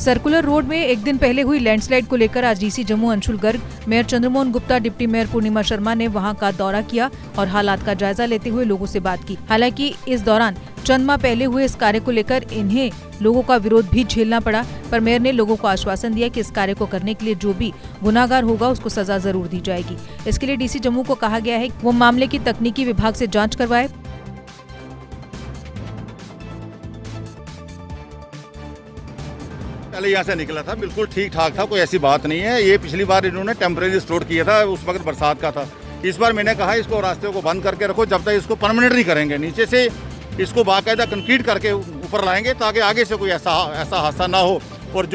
Circular road में एक दिन पहले हुई लैंडस्लाइड को लेकर आज DC Jammu Anshul Garg, mayor Chandramohan Gupta, deputy mayor Purnima Sharma ने वहां का दौरा किया और हालात का जायजा लेते हुए लोगों से बात की। हालांकि इस दौरान चंद माह पहले हुए इस कार्य को लेकर इन्हें लोगों का विरोध भी झेलना पड़ा, पर मेयर ने लोगों को आश्वासन दिया कि इस कार्य को करने के लिए जो भी गुनाहगार होगा उसको सजा जरूर दी जाएगी। इसके लिए डीसी जम्मू को कहा गया है कि वो मामले की तकनीकी विभाग से जाँच करवाए। पहले यहाँ से निकला था, बिल्कुल ठीक ठाक था, कोई ऐसी बात नहीं है। ये पिछली बार इन्होंने टेम्परेरी स्टोर किया था, उस वक्त बरसात का था। इस बार मैंने कहा इसको रास्ते को बंद करके रखो, जब तक इसको परमानेंट नहीं करेंगे। नीचे से इसको बाकायदा कंक्रीट करके ऊपर लाएंगे ताकि आगे से कोई ऐसा हादसा ना हो। और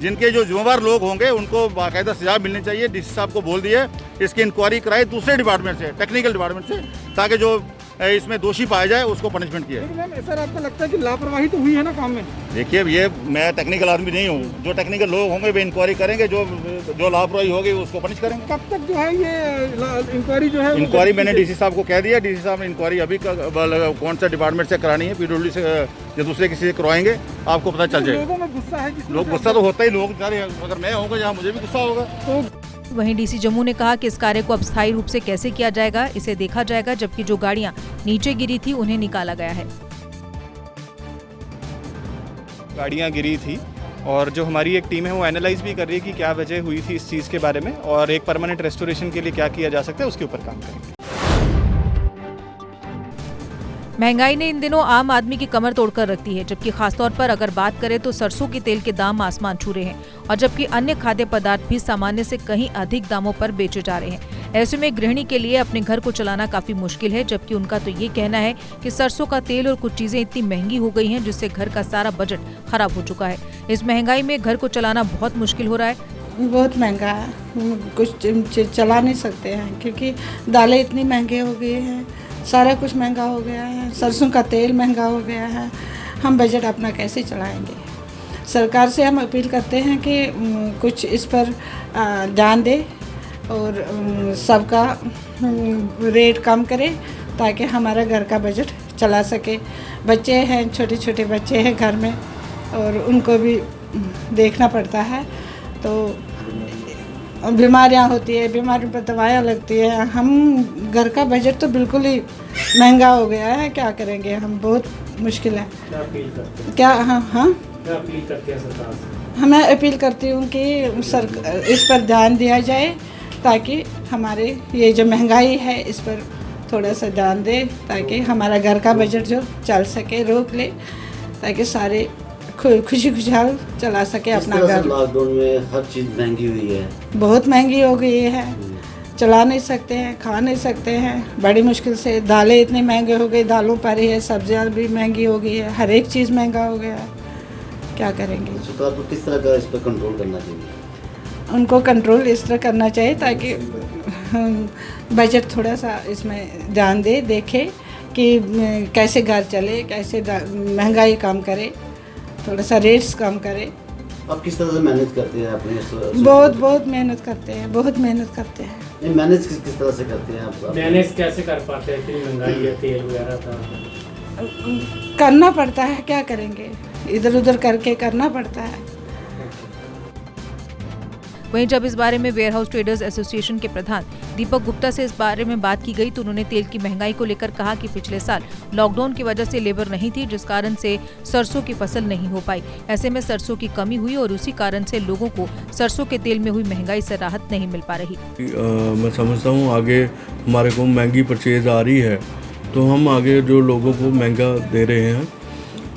जिनके जो जिम्मेदार लोग होंगे उनको बाकायदा सजा मिलनी चाहिए। डीसी साहब को बोल दिए इसकी इंक्वायरी कराए दूसरे डिपार्टमेंट से, टेक्निकल डिपार्टमेंट से, ताकि जो इसमें दोषी पाया जाए उसको पनिशमेंट किया। मैम सर, आपको लगता है कि लापरवाही तो हुई है ना काम में? देखिए, ये मैं टेक्निकल आदमी नहीं हूँ, जो टेक्निकल लोग होंगे वे इंक्वायरी करेंगे, जो लापरवाही होगी उसको पनिश करेंगे। कब तक जो है ये इंक्वायरी जो है? इंक्वायरी मैंने डीसी साहब को कह दिया। डीसी साहब ने इंक्वायरी अभी कौन सा डिपार्टमेंट से करानी है, पीडब्ल्यूडी से या दूसरे किसी से करवाएंगे, आपको पता चल जाएगा। लोगों में गुस्सा है? लोग गुस्सा तो होता ही, लोग अगर मैं होऊंगा यहाँ मुझे भी गुस्सा होगा। तो वहीं डीसी जम्मू ने कहा कि इस कार्य को अब स्थायी रूप से कैसे किया जाएगा इसे देखा जाएगा, जबकि जो गाड़ियां नीचे गिरी थी उन्हें निकाला गया है। गाड़ियां गिरी थी और जो हमारी एक टीम है वो एनालाइज भी कर रही है कि क्या वजह हुई थी इस चीज़ के बारे में, और एक परमानेंट रेस्टोरेशन के लिए क्या किया जा सकता है उसके ऊपर काम करेंगे। महंगाई ने इन दिनों आम आदमी की कमर तोड़कर रख दी है, जबकि खासतौर पर अगर बात करें तो सरसों के तेल के दाम आसमान छू रहे हैं, और जबकि अन्य खाद्य पदार्थ भी सामान्य से कहीं अधिक दामों पर बेचे जा रहे हैं। ऐसे में गृहिणी के लिए अपने घर को चलाना काफी मुश्किल है, जबकि उनका तो ये कहना है कि सरसों का तेल और कुछ चीजें इतनी महंगी हो गई हैं जिससे घर का सारा बजट खराब हो चुका है। इस महंगाई में घर को चलाना बहुत मुश्किल हो रहा है। बहुत महंगा है, कुछ चला नहीं सकते हैं क्योंकि दालें इतनी महंगी हो गई हैं, सारा कुछ महंगा हो गया है, सरसों का तेल महंगा हो गया है। हम बजट अपना कैसे चलाएंगे? सरकार से हम अपील करते हैं कि कुछ इस पर ध्यान दे और सबका रेट कम करे ताकि हमारा घर का बजट चला सके। बच्चे हैं, छोटे छोटे बच्चे हैं घर में और उनको भी देखना पड़ता है, तो बीमारियां होती है, बीमारियों पर दवाइयाँ लगती है। हम घर का बजट तो बिल्कुल ही महंगा हो गया है, क्या करेंगे हम? बहुत मुश्किल है। क्या अपील करते हैं? क्या हाँ क्या अपील करते हैं सरकार से? मैं अपील करती हूँ कि इस पर ध्यान दिया जाए ताकि हमारे ये जो महंगाई है इस पर थोड़ा सा ध्यान दे ताकि हमारा घर का बजट जो चल सके, रोक ले ताकि सारे खुशी खुशहाल चला सके अपना घर। लॉकडाउन में हर चीज़ महंगी हुई है, बहुत महंगी हो गई है, चला नहीं सकते हैं, खा नहीं सकते हैं, बड़ी मुश्किल से। दालें इतनी महंगी हो गई, दालों पर ही है, सब्जियां भी महंगी हो गई है, हर एक चीज़ महंगा हो गया है, क्या करेंगे? सरकार को किस तरह का इस पर कंट्रोल करना चाहिए? उनको कंट्रोल इस तरह करना चाहिए ताकि बजट थोड़ा सा इसमें ध्यान दे, देखे कि कैसे घर चले, कैसे महंगाई कम करे, थोड़ा सा रेट्स कम करे। आप किस तरह से मैनेज करते हैं अपने? बहुत मेहनत करते हैं, बहुत मेहनत करते हैं। नहीं, मैनेज किस तरह से करते हैं आप? मैनेज कैसे कर पाते हैं? इतनी महंगाई है, तेल वगैरह का करना पड़ता है, क्या करेंगे? इधर उधर करके करना पड़ता है। वहीं जब इस बारे में वेयरहाउस ट्रेडर्स एसोसिएशन के प्रधान दीपक गुप्ता से इस बारे में बात की गई तो उन्होंने तेल की महंगाई को लेकर कहा कि पिछले साल लॉकडाउन की वजह से लेबर नहीं थी, जिस कारण से सरसों की फसल नहीं हो पाई। ऐसे में सरसों की कमी हुई और उसी कारण से लोगों को सरसों के तेल में हुई महंगाई से राहत नहीं मिल पा रही। मैं समझता हूँ आगे हमारे को महंगी परचेज आ रही है तो हम आगे जो लोगों को महंगा दे रहे हैं,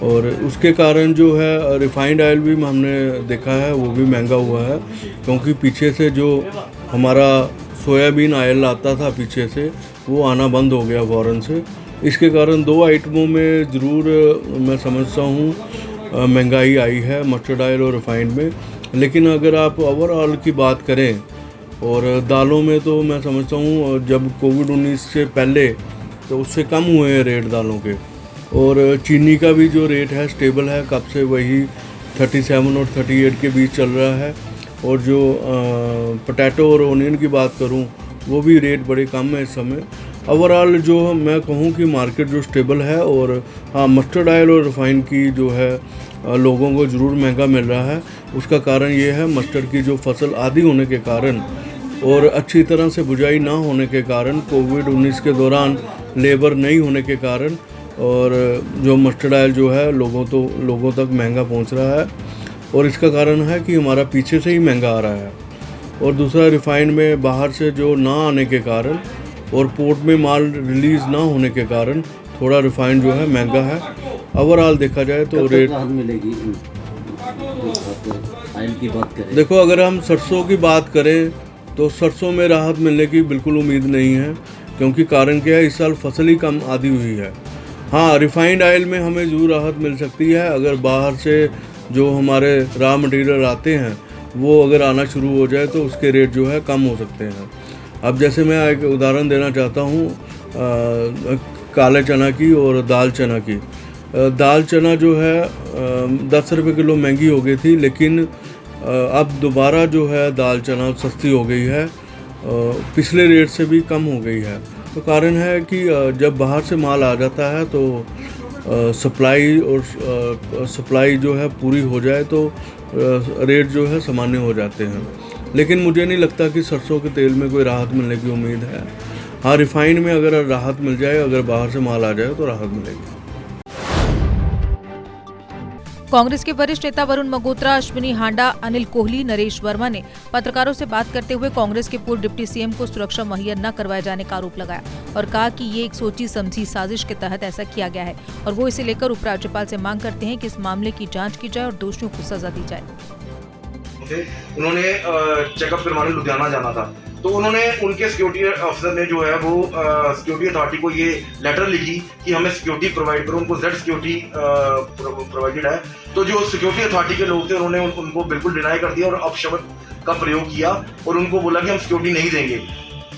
और उसके कारण जो है रिफाइंड ऑयल भी हमने देखा है वो भी महंगा हुआ है, क्योंकि पीछे से जो हमारा सोयाबीन ऑयल आता था पीछे से वो आना बंद हो गया फ़ौरन से। इसके कारण दो आइटमों में ज़रूर मैं समझता हूँ महंगाई आई है, मस्टर्ड ऑयल और रिफाइंड में। लेकिन अगर आप ओवरऑल की बात करें और दालों में तो मैं समझता हूँ जब कोविड-19 से पहले तो उससे कम हुए हैं रेट दालों के, और चीनी का भी जो रेट है स्टेबल है, कब से वही 37 और 38 के बीच चल रहा है। और जो पोटैटो और ओनियन की बात करूं वो भी रेट बड़े कम है इस समय। ओवरऑल जो मैं कहूँ कि मार्केट जो स्टेबल है, और हाँ मस्टर्ड ऑयल और रिफाइन की जो है लोगों को ज़रूर महंगा मिल रहा है। उसका कारण ये है मस्टर्ड की जो फसल आधी होने के कारण और अच्छी तरह से बुझाई ना होने के कारण, कोविड-19 के दौरान लेबर नहीं होने के कारण, और जो मस्टर्ड ऑयल जो है लोगों तक महंगा पहुंच रहा है, और इसका कारण है कि हमारा पीछे से ही महंगा आ रहा है। और दूसरा रिफाइन में बाहर से जो ना आने के कारण और पोर्ट में माल रिलीज़ ना होने के कारण थोड़ा रिफाइन जो है महंगा है। ओवरऑल देखा जाए तो रेट मिलेगी ऑयल की बात करें। देखो, अगर हम सरसों की बात करें तो सरसों में राहत मिलने की बिल्कुल उम्मीद नहीं है, क्योंकि कारण क्या है, इस साल फसल ही कम आधी हुई है। हाँ, रिफाइंड ऑयल में हमें ज़रूर राहत मिल सकती है अगर बाहर से जो हमारे रॉ मटेरियल आते हैं वो अगर आना शुरू हो जाए तो उसके रेट जो है कम हो सकते हैं। अब जैसे मैं एक उदाहरण देना चाहता हूँ काले चना की और दाल चना की। दाल चना जो है 10 रुपये किलो महंगी हो गई थी, लेकिन अब दोबारा जो है दाल चना सस्ती हो गई है, पिछले रेट से भी कम हो गई है। तो कारण है कि जब बाहर से माल आ जाता है तो सप्लाई जो है पूरी हो जाए तो रेट जो है सामान्य हो जाते हैं। लेकिन मुझे नहीं लगता कि सरसों के तेल में कोई राहत मिलने की उम्मीद है। हाँ, रिफाइन में अगर राहत मिल जाए, अगर बाहर से माल आ जाए तो राहत मिलेगी। कांग्रेस के वरिष्ठ नेता वरुण मगोत्रा, अश्विनी हांडा, अनिल कोहली, नरेश वर्मा ने पत्रकारों से बात करते हुए कांग्रेस के पूर्व डिप्टी सीएम को सुरक्षा मुहैया न करवाए जाने का आरोप लगाया और कहा कि ये एक सोची समझी साजिश के तहत ऐसा किया गया है और वो इसे लेकर उपराज्यपाल से मांग करते हैं कि इस मामले की जांच की जाए और दोषियों को सजा दी जाए। उन्होंने चेकअप करवाने लुधियाना जाना था, तो उन्होंने उनके सिक्योरिटी अफसर ने जो है वो सिक्योरिटी अथॉरिटी को ये लेटर लिखी कि हमें सिक्योरिटी प्रोवाइड करो। उनको जेड सिक्योरिटी प्रोवाइडेड है। तो जो सिक्योरिटी अथॉरिटी के लोग थे उन्होंने उनको बिल्कुल डिनाई कर दिया और अपशब्द का प्रयोग किया और उनको बोला कि हम सिक्योरिटी नहीं देंगे।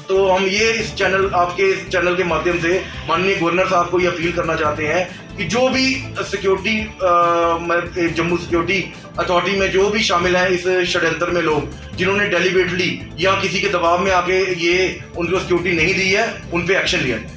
तो हम ये इस चैनल के माध्यम से माननीय गवर्नर साहब को ये अपील करना चाहते हैं कि जो भी सिक्योरिटी जम्मू सिक्योरिटी अथॉरिटी में जो भी शामिल हैं इस षड्यंत्र में, लोग जिन्होंने डेलिबरेटली या किसी के दबाव में आके ये उनको सिक्योरिटी नहीं दी है, उन पे एक्शन लिया है।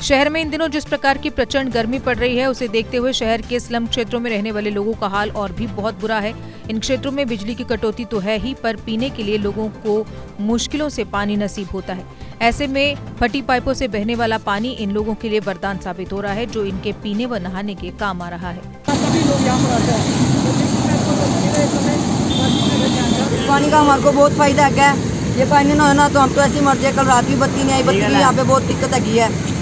शहर में इन दिनों जिस प्रकार की प्रचंड गर्मी पड़ रही है उसे देखते हुए शहर के स्लम क्षेत्रों में रहने वाले लोगों का हाल और भी बहुत बुरा है। इन क्षेत्रों में बिजली की कटौती तो है ही, पर पीने के लिए लोगों को मुश्किलों से पानी नसीब होता है। ऐसे में फटी पाइपों से बहने वाला पानी इन लोगों के लिए वरदान साबित हो रहा है, जो इनके पीने व नहाने के काम आ रहा है। पानी का हमारे को बहुत फायदा है। ये पानी ना होना तो हम तो ऐसी मर जाए। कल रात भी बत्ती नहीं आई, बत्ती की यहाँ पे बहुत दिक्कत है।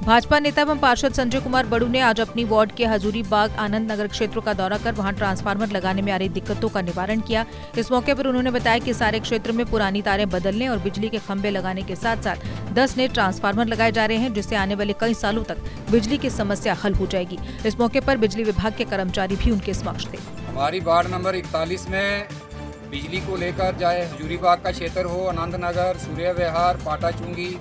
भाजपा नेता एवं पार्षद संजय कुमार बड़ू ने आज अपनी वार्ड के हजूरी बाग आनंद नगर क्षेत्रों का दौरा कर वहां ट्रांसफार्मर लगाने में आ रही दिक्कतों का निवारण किया। इस मौके पर उन्होंने बताया कि सारे क्षेत्र में पुरानी तारें बदलने और बिजली के खंभे लगाने के साथ साथ 10 नए ट्रांसफार्मर लगाए जा रहे हैं, जिससे आने वाले कई सालों तक बिजली की समस्या हल हो जाएगी। इस मौके पर बिजली विभाग के कर्मचारी भी उनके समक्ष थे। हमारी वार्ड नंबर 41 में बिजली को लेकर, चाहे हजूरी बाग का क्षेत्र हो, आनंद नगर, सूर्य विहार, पाटा चुंगी,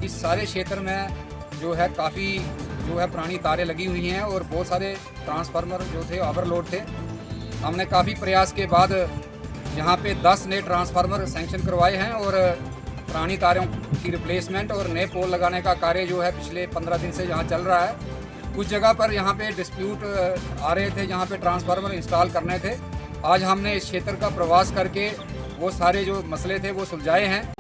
इस सारे क्षेत्र में जो है काफ़ी जो है पुरानी तारें लगी हुई हैं और बहुत सारे ट्रांसफार्मर जो थे ओवरलोड थे। हमने काफ़ी प्रयास के बाद यहाँ पे 10 नए ट्रांसफार्मर सैंक्शन करवाए हैं और पुरानी तारों की रिप्लेसमेंट और नए पोल लगाने का कार्य जो है पिछले 15 दिन से यहाँ चल रहा है। कुछ जगह पर यहाँ पे डिस्प्यूट आ रहे थे जहाँ पे ट्रांसफार्मर इंस्टॉल करने थे। आज हमने इस क्षेत्र का प्रवास करके वो सारे जो मसले थे वो सुलझाए हैं।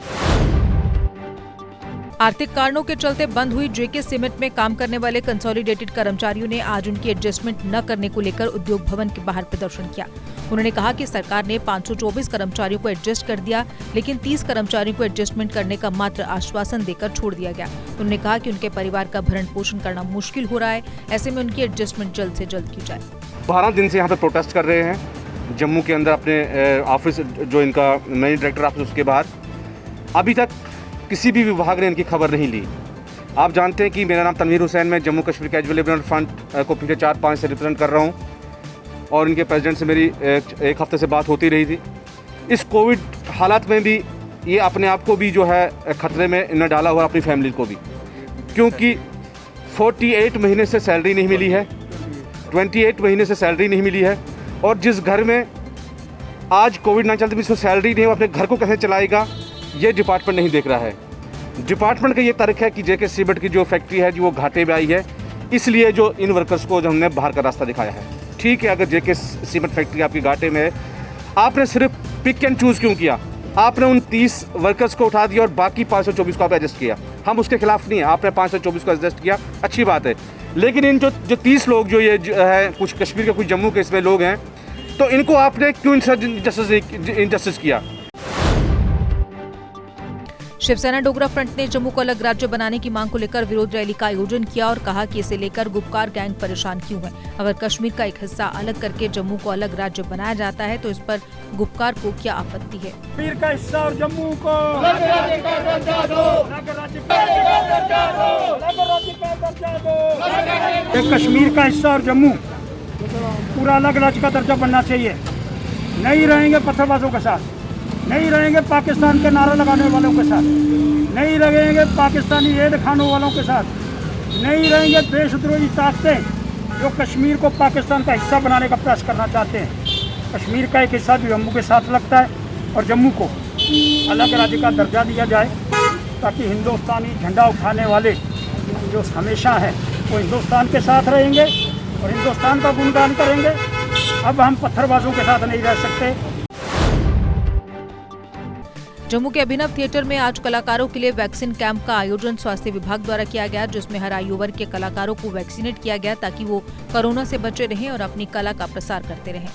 आर्थिक कारणों के चलते बंद हुई जेके सीमेंट में काम करने वाले कंसोलिडेटेड कर्मचारियों ने आज उनकी एडजस्टमेंट न करने को लेकर उद्योग भवन के बाहर प्रदर्शन किया। उन्होंने कहा कि सरकार ने 524 कर्मचारियों को एडजस्ट कर दिया, लेकिन 30 कर्मचारियों को एडजस्टमेंट करने का मात्र आश्वासन देकर छोड़ दिया गया। उन्होंने कहा कि उनके परिवार का भरण पोषण करना मुश्किल हो रहा है, ऐसे में उनकी एडजस्टमेंट जल्द से जल्द की जाए। 12 दिन से यहाँ पे प्रोटेस्ट कर रहे हैं जम्मू के अंदर अपने ऑफिस, जो इनका मैनेजिंग डायरेक्टर ऑफिस, उसके बाद अभी तक किसी भी विभाग ने इनकी खबर नहीं ली। आप जानते हैं कि मेरा नाम तनवीर हुसैन, मैं Jammu Kashmir casual labour fund को पिछले 4-5 से रिप्रेजेंट कर रहा हूं और इनके प्रेसिडेंट से मेरी एक हफ्ते से बात होती रही थी। इस कोविड हालात में भी ये अपने आप को भी जो है ख़तरे में इन्हें डाला हुआ, अपनी फैमिली को भी, क्योंकि 48 महीने से सैलरी नहीं मिली है, 28 महीने से सैलरी नहीं मिली है और जिस घर में आज कोविड-19 चलते भी इसको सैलरी नहीं है, वो अपने घर को कैसे चलाएगा, ये डिपार्टमेंट नहीं देख रहा है। डिपार्टमेंट का ये तर्क है कि जेके सीमेंट की जो फैक्ट्री है जो वो घाटे में आई है, इसलिए जो इन वर्कर्स को जो हमने बाहर का रास्ता दिखाया है। ठीक है, अगर जेके सीमेंट फैक्ट्री आपकी घाटे में है, आपने सिर्फ पिक एंड चूज़ क्यों किया? आपने उन 30 वर्कर्स को उठा दिया और बाकी 524 को आप एडजस्ट किया। हम उसके खिलाफ नहीं है, आपने 524 को एडजस्ट किया, अच्छी बात है। लेकिन इन जो 30 लोग जो ये है, कुछ कश्मीर के कुछ जम्मू के इसमें लोग हैं, तो इनको आपने क्यों इनजस्टिस किया? शिवसेना डोगरा फ्रंट ने जम्मू को अलग राज्य बनाने की मांग को लेकर विरोध रैली का आयोजन किया और कहा कि इसे लेकर गुपकार गैंग परेशान क्यों है। अगर कश्मीर का एक हिस्सा अलग करके जम्मू को अलग राज्य बनाया जाता है तो इस पर गुपकार को क्या आपत्ति है? कश्मीर का हिस्सा और जम्मू को कश्मीर का हिस्सा और जम्मू पूरा अलग राज्य का दर्जा बनना चाहिए। नहीं रहेंगे पत्थरबाजों के साथ, नहीं रहेंगे पाकिस्तान के नारा लगाने वालों के साथ, नहीं रहेंगे पाकिस्तानी ऐड खानों वालों के साथ, नहीं रहेंगे देशद्रोही ताकतें जो कश्मीर को पाकिस्तान का हिस्सा बनाने का प्रयास करना चाहते हैं। कश्मीर का एक हिस्सा जो जम्मू के साथ लगता है और जम्मू को अलग राज्य का दर्जा दिया जाए ताकि हिंदुस्तानी झंडा उठाने वाले जो हमेशा हैं वो हिंदुस्तान के साथ रहेंगे और हिंदुस्तान का गुणगान करेंगे। अब हम पत्थरबाजों के साथ नहीं रह सकते। जम्मू के अभिनव थिएटर में आज कलाकारों के लिए वैक्सीन कैंप का आयोजन स्वास्थ्य विभाग द्वारा किया गया, जिसमें हर आयु वर्ग के कलाकारों को वैक्सीनेट किया गया ताकि वो कोरोना से बचे रहें और अपनी कला का प्रसार करते रहें।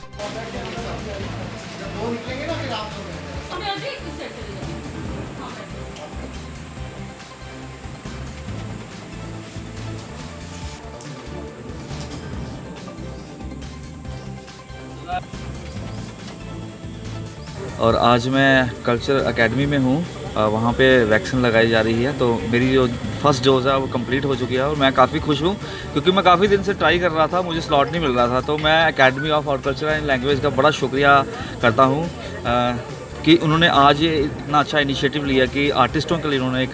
और आज मैं कल्चर एकेडमी में हूँ, वहाँ पे वैक्सीन लगाई जा रही है। तो मेरी जो फर्स्ट डोज है वो कंप्लीट हो चुकी है और मैं काफ़ी खुश हूँ क्योंकि मैं काफ़ी दिन से ट्राई कर रहा था, मुझे स्लॉट नहीं मिल रहा था। तो मैं academy of horticulture and language का बड़ा शुक्रिया करता हूँ कि उन्होंने आज ये इतना अच्छा इनिशिएटिव लिया कि आर्टिस्टों के लिए उन्होंने एक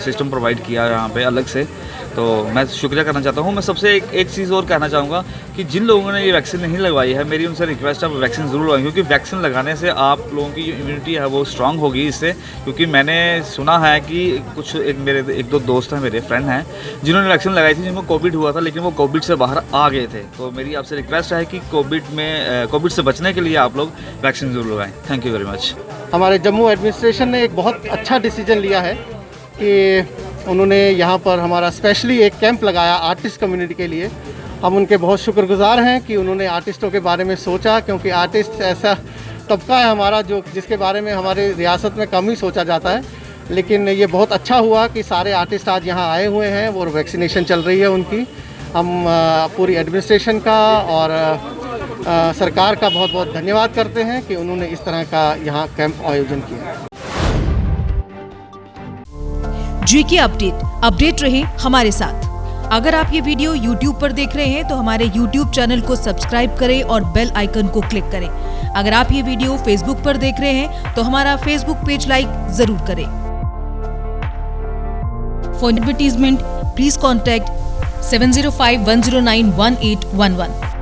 सिस्टम प्रोवाइड किया यहाँ पे अलग से। तो मैं शुक्रिया करना चाहता हूँ। मैं सबसे एक चीज़ और कहना चाहूँगा कि जिन लोगों ने ये वैक्सीन नहीं लगवाई है, मेरी उनसे रिक्वेस्ट है वैक्सीन ज़रूर लगवाएं क्योंकि वैक्सीन लगाने से आप लोगों की जो इम्यूनिटी है वो स्ट्रांग होगी इससे। क्योंकि मैंने सुना है कि कुछ एक दो दोस्त हैं, मेरे फ्रेंड हैं, जिन्होंने वैक्सीन लगाई थी, जिनको कोविड हुआ था लेकिन वो कोविड से बाहर आ गए थे। तो मेरी आपसे रिक्वेस्ट है कि कोविड से बचने के लिए आप लोग वैक्सीन ज़रूर लगाएँ। Thank you very much. हमारे जम्मू एडमिनिस्ट्रेशन ने एक बहुत अच्छा डिसीजन लिया है कि उन्होंने यहाँ पर हमारा स्पेशली एक कैंप लगाया आर्टिस्ट कम्युनिटी के लिए। हम उनके बहुत शुक्रगुजार हैं कि उन्होंने आर्टिस्टों के बारे में सोचा, क्योंकि आर्टिस्ट ऐसा तबका है हमारा जिसके बारे में हमारे रियासत में कम ही सोचा जाता है। लेकिन ये बहुत अच्छा हुआ कि सारे आर्टिस्ट आज यहाँ आए हुए हैं और वैक्सीनेशन चल रही है उनकी। हम पूरी एडमिनिस्ट्रेशन का और सरकार का बहुत बहुत धन्यवाद करते हैं कि उन्होंने इस तरह का यहाँ कैंप आयोजन किया। जीके अपडेट रहे हमारे साथ। अगर आप ये वीडियो YouTube पर देख रहे हैं तो हमारे YouTube चैनल को सब्सक्राइब करें और बेल आइकन को क्लिक करें। अगर आप ये वीडियो Facebook पर देख रहे हैं तो हमारा Facebook पेज लाइक जरूर करें। For advertisement please contact 7051091811।